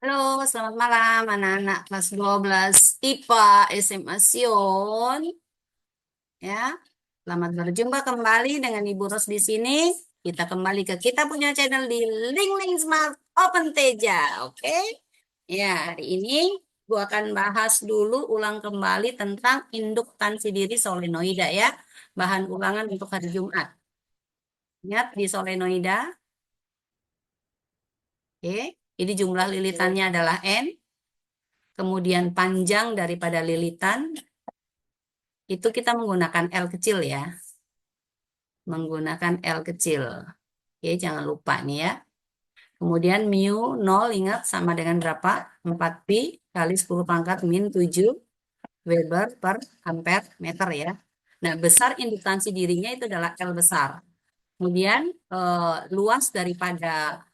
Halo, selamat malam anak-anak kelas 12 IPA SMA Sion. Ya, selamat berjumpa kembali dengan Ibu Ros di sini. Kita kembali ke kita punya channel di Link Link Smart Open Teja, oke? Ya, hari ini gua akan bahas dulu ulang kembali tentang induktansi diri solenoida ya. Bahan ulangan untuk hari Jumat. Ingat di solenoida, oke? Ini jumlah lilitannya adalah N. Kemudian panjang daripada lilitan itu kita menggunakan L kecil ya, menggunakan L kecil. Oke, jangan lupa nih ya. Kemudian mu 0 ingat sama dengan berapa? 4pi kali 10 pangkat min 7 Weber per ampere meter ya. Nah, besar induktansi dirinya itu adalah L besar. Kemudian luas daripada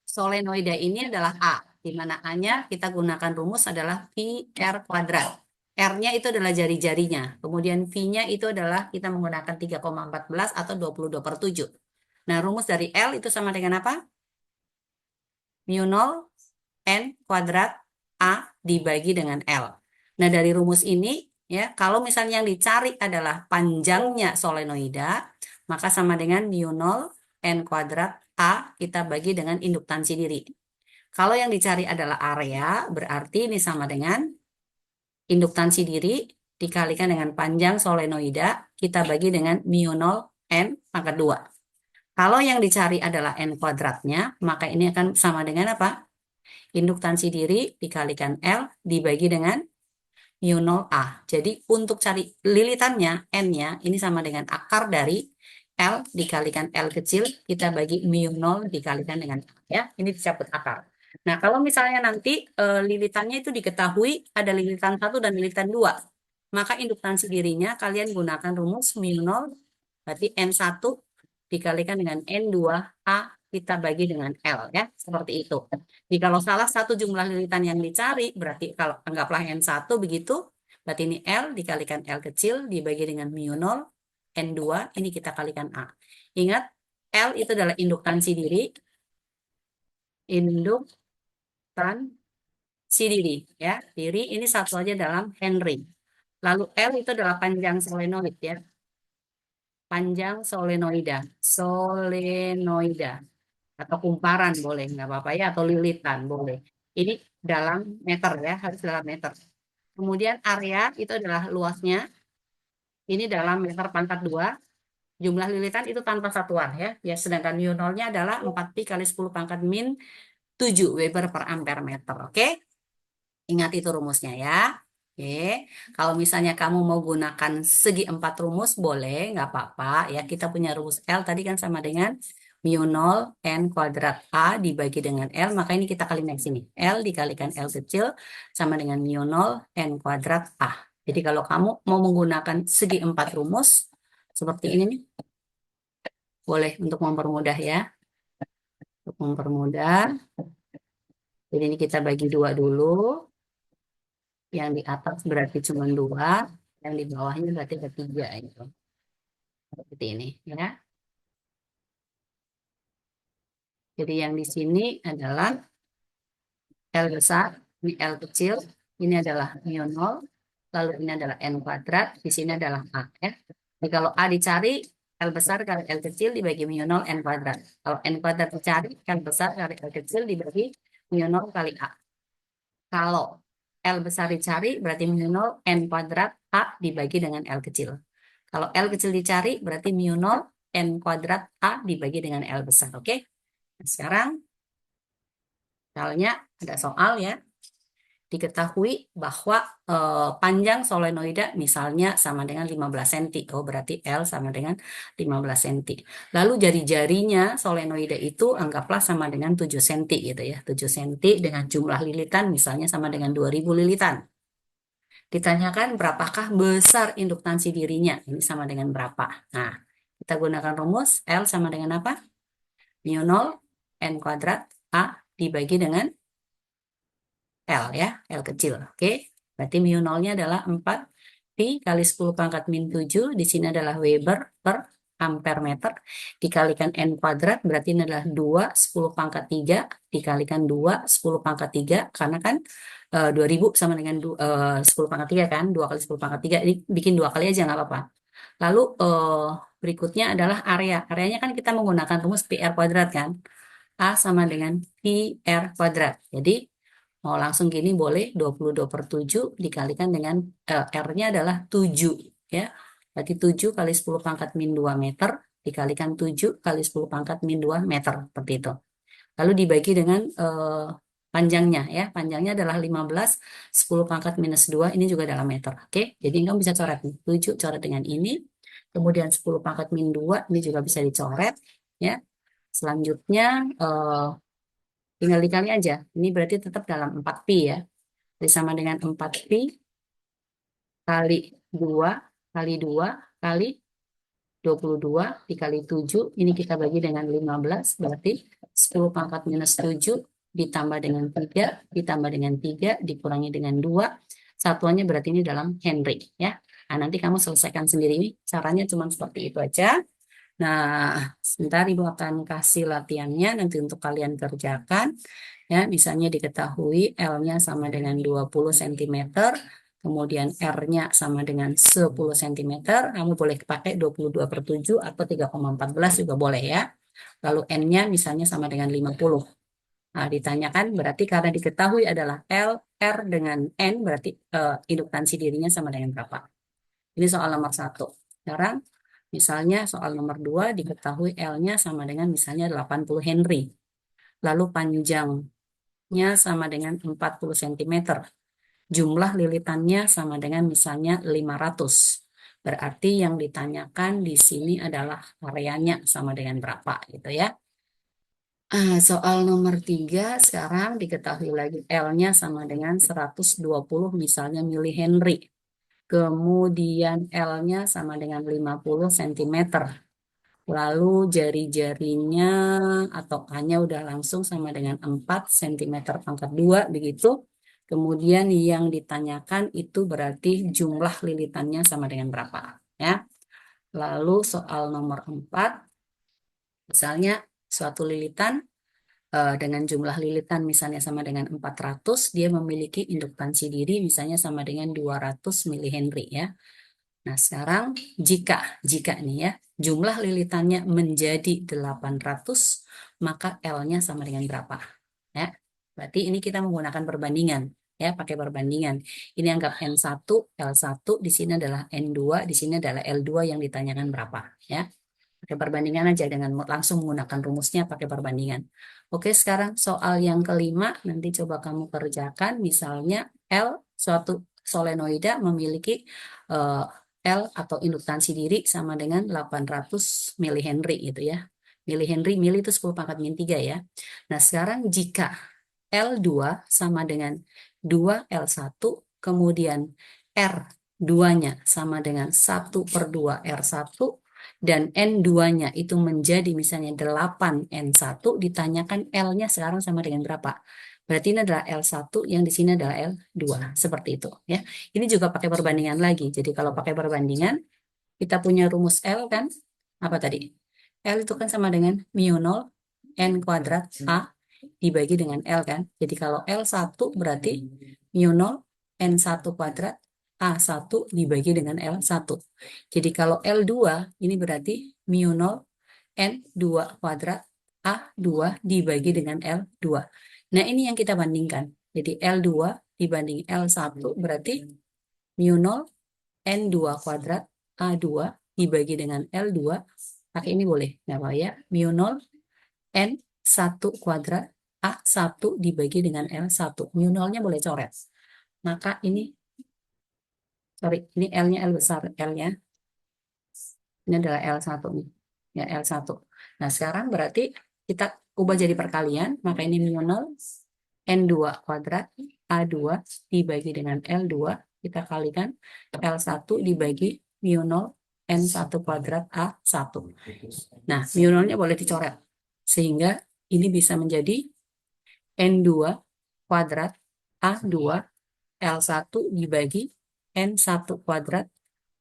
solenoida ini adalah A, di mana A-nya kita gunakan rumus adalah pi R kuadrat. R-nya itu adalah jari-jarinya. Kemudian V-nya itu adalah kita menggunakan 3,14 atau 22/7. Nah, rumus dari L itu sama dengan apa? Mu 0 N kuadrat A dibagi dengan L. Nah, dari rumus ini, ya, kalau misalnya yang dicari adalah panjangnya solenoida, maka sama dengan mu 0 N kuadrat A kita bagi dengan induktansi diri. Kalau yang dicari adalah area, berarti ini sama dengan induktansi diri dikalikan dengan panjang solenoida, kita bagi dengan mu 0 N pangkat 2. Kalau yang dicari adalah N kuadratnya, maka ini akan sama dengan apa? Induktansi diri dikalikan L dibagi dengan mu 0A. Jadi untuk cari lilitannya, N-nya, ini sama dengan akar dari L dikalikan L kecil, kita bagi mu 0 dikalikan dengan A. Ya, ini dicabut akar. Nah, kalau misalnya nanti lilitannya itu diketahui ada lilitan 1 dan lilitan 2, maka induktansi dirinya kalian gunakan rumus mu 0, berarti N1 dikalikan dengan N2A kita bagi dengan L ya, seperti itu. Jadi kalau salah satu jumlah lilitan yang dicari, berarti kalau anggaplah N1 begitu, berarti ini L dikalikan L kecil dibagi dengan mu 0, N2 ini kita kalikan A. Ingat, L itu adalah induktansi diri, induktansi diri ya. Diri ini satu aja dalam Henry. Lalu L itu adalah panjang solenoid ya. Panjang solenoida. Solenoida. Atau kumparan boleh, nggak apa-apa ya. Atau lilitan boleh. Ini dalam meter ya, harus dalam meter. Kemudian area itu adalah luasnya. Ini dalam meter pangkat 2. Jumlah lilitan itu tanpa satuan ya. Ya, sedangkan mu 0-nya adalah 4pi kali 10 pangkat min 7 Weber per ampere meter. Oke? Ingat itu rumusnya ya. Oke, kalau misalnya kamu mau gunakan segi 4 rumus, boleh, nggak apa-apa. Ya, kita punya rumus L tadi kan sama dengan mu 0 N kuadrat A dibagi dengan L, maka ini kita kalikan sini. L dikalikan L kecil sama dengan mu 0 N kuadrat A. Jadi kalau kamu mau menggunakan segi 4 rumus, seperti ini nih, boleh untuk mempermudah ya. Untuk mempermudah, jadi ini kita bagi dua dulu. Yang di atas berarti cuma 2, yang di bawahnya berarti ada 3 itu. Seperti ini ya. Jadi yang di sini adalah L besar, ini L kecil, ini adalah mu 0, lalu ini adalah N kuadrat, di sini adalah A ya. Jadi kalau A dicari, L besar kali L kecil dibagi mu 0 N kuadrat. Kalau N kuadrat dicari, L besar kali L kecil dibagi mu 0 kali A. Kalau L besar dicari, berarti mu 0 N kuadrat A dibagi dengan L kecil. Kalau L kecil dicari, berarti mu 0 N kuadrat A dibagi dengan L besar. Oke? Nah, sekarang, misalnya ada soal ya. Diketahui bahwa panjang solenoida misalnya sama dengan 15 cm. Oh, berarti L sama dengan 15 cm. Lalu jari-jarinya solenoida itu anggaplah sama dengan 7 cm gitu ya. 7 cm dengan jumlah lilitan misalnya sama dengan 2000 lilitan. Ditanyakan berapakah besar induktansi dirinya. Ini sama dengan berapa. Nah, kita gunakan rumus L sama dengan apa? Mu 0 N kuadrat A dibagi dengan L ya, L kecil. Oke, berarti mu 0-nya adalah 4 pi kali 10 pangkat min 7. Di sini adalah Weber per ampere meter dikalikan N kuadrat, berarti ini adalah 2 10 pangkat 3 dikalikan 2 10 pangkat 3, karena kan 2000 sama dengan 10 pangkat 3 kan, 2 kali 10 pangkat 3, ini bikin 2 kali aja nggak apa-apa. Lalu berikutnya adalah area. Areanya kan kita menggunakan rumus PR kuadrat kan. A sama dengan PR kuadrat. Jadi mau langsung gini boleh, 22/7 dikalikan dengan R-nya adalah 7 ya. Berarti 7 kali 10 pangkat min 2 meter dikalikan 7 kali 10 pangkat min 2 meter, seperti itu. Lalu dibagi dengan panjangnya ya. Panjangnya adalah 15, 10 pangkat minus 2, ini juga dalam meter. Oke, jadi kamu bisa coret nih. 7 coret dengan ini. Kemudian 10 pangkat min 2 ini juga bisa dicoret ya. Selanjutnya tinggal dikali aja. Ini berarti tetap dalam 4pi ya. Jadi sama dengan 4pi kali 2 kali 2 kali 22 dikali 7. Ini kita bagi dengan 15. Berarti 10 pangkat minus 7 ditambah dengan 3 ditambah dengan 3 dikurangi dengan 2. Satuannya berarti ini dalam Henry ya. Nah, nanti kamu selesaikan sendiri. Caranya cuma seperti itu aja. Nah, sebentar Ibu akan kasih latihannya nanti untuk kalian kerjakan. Ya, misalnya diketahui L-nya sama dengan 20 cm, kemudian R-nya sama dengan 10 cm, kamu boleh pakai 22/7 atau 3,14 juga boleh ya. Lalu N-nya misalnya sama dengan 50. Nah, ditanyakan berarti karena diketahui adalah L, R dengan N, berarti induktansi dirinya sama dengan berapa. Ini soal nomor 1. Sekarang misalnya soal nomor 2 diketahui L-nya sama dengan misalnya 80 Henry. Lalu panjangnya sama dengan 40 cm. Jumlah lilitannya sama dengan misalnya 500. Berarti yang ditanyakan di sini adalah areanya sama dengan berapa gitu ya. Soal nomor 3 sekarang diketahui lagi L-nya sama dengan 120 misalnya milihenry. Kemudian L-nya sama dengan 50 cm. Lalu jari-jarinya atau A-nya udah langsung sama dengan 4 cm pangkat 2 begitu. Kemudian yang ditanyakan itu berarti jumlah lilitannya sama dengan berapa ya. Lalu soal nomor 4, misalnya suatu lilitan dengan jumlah lilitan misalnya sama dengan 400, dia memiliki induktansi diri misalnya sama dengan 200 milihenry ya. Nah, sekarang jika nih ya, jumlah lilitannya menjadi 800, maka L-nya sama dengan berapa? Ya. Berarti ini kita menggunakan perbandingan ya, pakai perbandingan. Ini anggap N1, L1, di sini adalah N2, di sini adalah L2 yang ditanyakan berapa ya. Pakai perbandingan aja dengan langsung menggunakan rumusnya pakai perbandingan. Oke, sekarang soal yang kelima nanti coba kamu kerjakan. Misalnya L suatu solenoida memiliki eh, L atau induktansi diri sama dengan 800 milihenry gitu ya. Milihenry, mili itu 10 pangkat min 3 ya. Nah, sekarang jika L2 sama dengan 2L1, kemudian R2-nya sama dengan 1/2 R1, dan N2-nya itu menjadi misalnya 8N1, ditanyakan L-nya sekarang sama dengan berapa? Berarti ini adalah L1, yang di sini adalah L2, seperti itu ya. Ini juga pakai perbandingan lagi. Jadi kalau pakai perbandingan, kita punya rumus L kan, apa tadi? L itu kan sama dengan mu 0 N kuadrat A dibagi dengan L kan. Jadi kalau L1 berarti mu 0 N1 kuadrat A1 dibagi dengan L1. Jadi kalau L2 ini berarti mu 0 N2 kuadrat A2 dibagi dengan L2. Nah, ini yang kita bandingkan. Jadi L2 dibanding L1 berarti mu 0 N2 kuadrat A2 dibagi dengan L2. Pakai ini boleh, nggak apa ya? Mu 0 N1 kuadrat A1 dibagi dengan L1. Mu 0-nya boleh coret. Maka ini, sorry, ini L-nya L besar, L-nya. Ini adalah L1 nih. Ya, L1. Nah, sekarang berarti kita ubah jadi perkalian, maka ini mu 0 N2 kuadrat A2 dibagi dengan L2, kita kalikan L1 dibagi mu 0 N1 kuadrat A1. Nah, mu 0-nya boleh dicoret. Sehingga ini bisa menjadi N2 kuadrat A2 L1 dibagi N1 kuadrat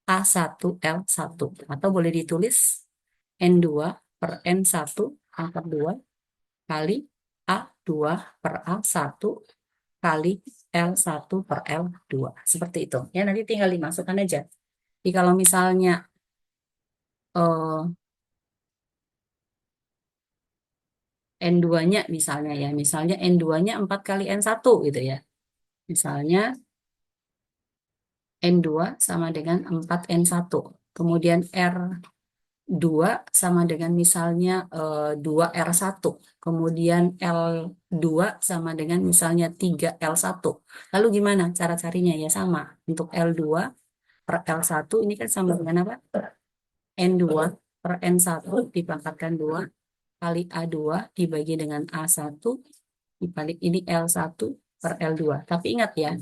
A1 L1. Atau boleh ditulis N2 per N1 pangkat 2 kali A2 per A1 kali L1 per L2. Seperti itu. Ya, nanti tinggal dimasukkan aja. Jadi kalau misalnya N2-nya misalnya ya, misalnya N2-nya 4 kali N1 gitu ya. Misalnya N2 sama dengan 4N1. Kemudian R2 sama dengan misalnya 2R1. Kemudian L2 sama dengan misalnya 3L1. Lalu gimana cara carinya? Ya sama. Untuk L2 per L1 ini kan sama dengan apa? N2 per N1 dipangkatkan 2 kali A2 dibagi dengan A1 dibalik ini L1 per L2. Tapi ingat ya,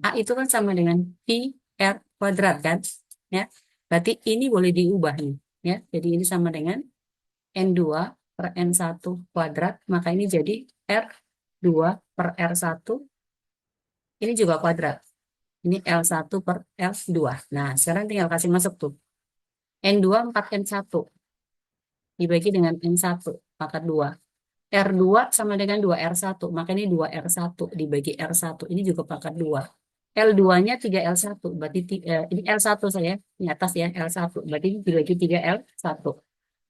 A itu kan sama dengan pi R kuadrat kan? Ya. Berarti ini boleh diubah nih, ya. Jadi ini sama dengan N2 per N1 kuadrat, maka ini jadi R2 per R1, ini juga kuadrat. Ini L1 per L2. Nah, sekarang tinggal kasih masuk tuh. N2 4N1 dibagi dengan N1 pangkat 2. R2 sama dengan 2R1, maka ini 2R1 dibagi R1, ini juga pangkat 2. L2-nya 3L1, berarti ini L1 saya, di atas ya, L1, berarti dibagi 3L1.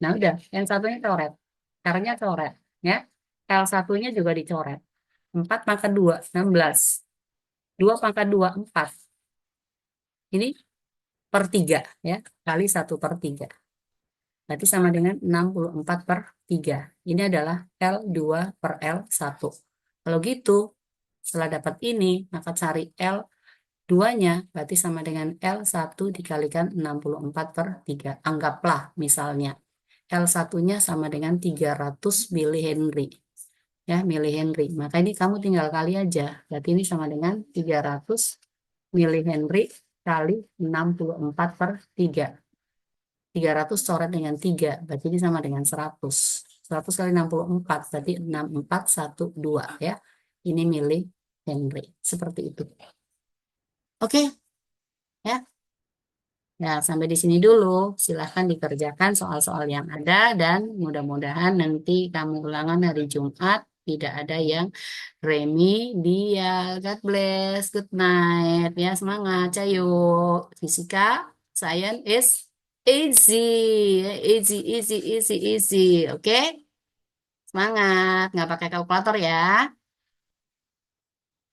Nah udah, N1-nya coret, R-nya coret, ya. L1-nya juga dicoret. 4 pangkat 2, 16. 2 pangkat 2, 4. Ini per 3, ya, kali 1 per 3. Berarti sama dengan 64 per 3. Ini adalah L2 per L1. Kalau gitu, setelah dapat ini, maka cari L2-nya, berarti sama dengan L1 dikalikan 64 per 3. Anggaplah misalnya, L1-nya sama dengan 300 milihenry. Ya, milihenry. Maka ini kamu tinggal kali aja. Berarti ini sama dengan 300 milihenry kali 64 per 3. 300 coret dengan 3, berarti ini sama dengan 100. 100 kali 64, berarti 6412 ya. Ini milih Henry. Seperti itu. Oke, ya. Ya, sampai di sini dulu. Silahkan dikerjakan soal-soal yang ada dan mudah-mudahan nanti kamu ulangan hari Jumat tidak ada yang remedial. God bless. Good night. Ya, semangat. Cayo. Fisika, science is easy. Easy, easy, easy, easy. Oke? Semangat. Nggak pakai kalkulator ya.